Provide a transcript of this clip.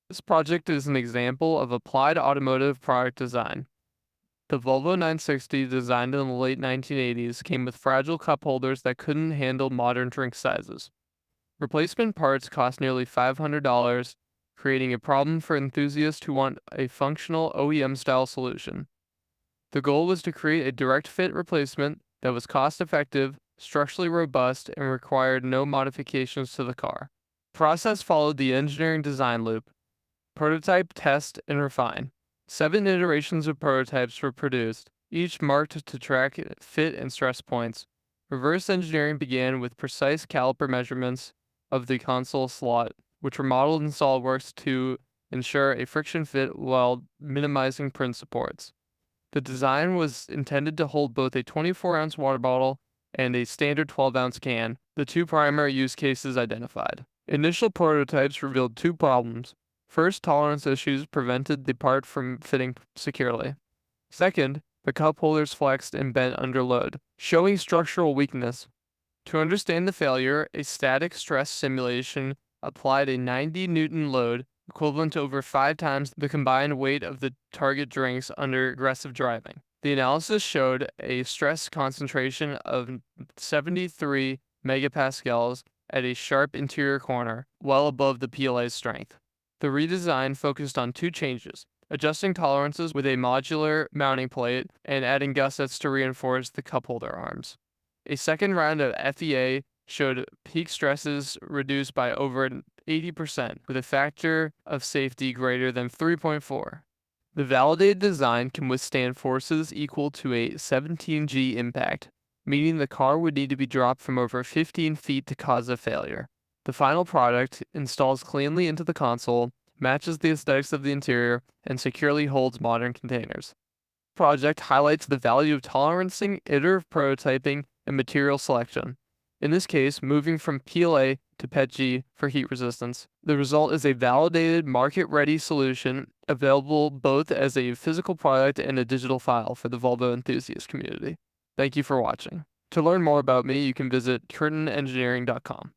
This project is an example of applied automotive product design. The Volvo 960, designed in the late 1980s, came with fragile cup holders that couldn't handle modern drink sizes. Replacement parts cost nearly $500, creating a problem for enthusiasts who want a functional OEM-style solution. The goal was to create a direct fit replacement that was cost-effective, structurally robust, and required no modifications to the car. The process followed the engineering design loop: prototype, test, and refine. 7 iterations of prototypes were produced, each marked to track fit and stress points. Reverse engineering began with precise caliper measurements of the console slot, which were modeled in SOLIDWORKS to ensure a friction fit while minimizing print supports. The design was intended to hold both a 24-ounce water bottle and a standard 12-ounce can, the two primary use cases identified. Initial prototypes revealed two problems. First, tolerance issues prevented the part from fitting securely. Second, the cup holders flexed and bent under load, showing structural weakness. To understand the failure, a static stress simulation applied a 90 Newton load, equivalent to over 5 times the combined weight of the target drinks under aggressive driving. The analysis showed a stress concentration of 73 megapascals at a sharp interior corner, well above the PLA's strength. The redesign focused on two changes: adjusting tolerances with a modular mounting plate and adding gussets to reinforce the cup holder arms. A second round of FEA showed peak stresses reduced by over 80%, with a factor of safety greater than 3.4. The validated design can withstand forces equal to a 17G impact, meaning the car would need to be dropped from over 15 feet to cause a failure. The final product installs cleanly into the console, matches the aesthetics of the interior, and securely holds modern containers. The project highlights the value of tolerancing, iterative prototyping, and material selection. In this case, moving from PLA to PETG for heat resistance. The result is a validated, market-ready solution available both as a physical product and a digital file for the Volvo enthusiast community. Thank you for watching. To learn more about me, you can visit curtainengineering.com.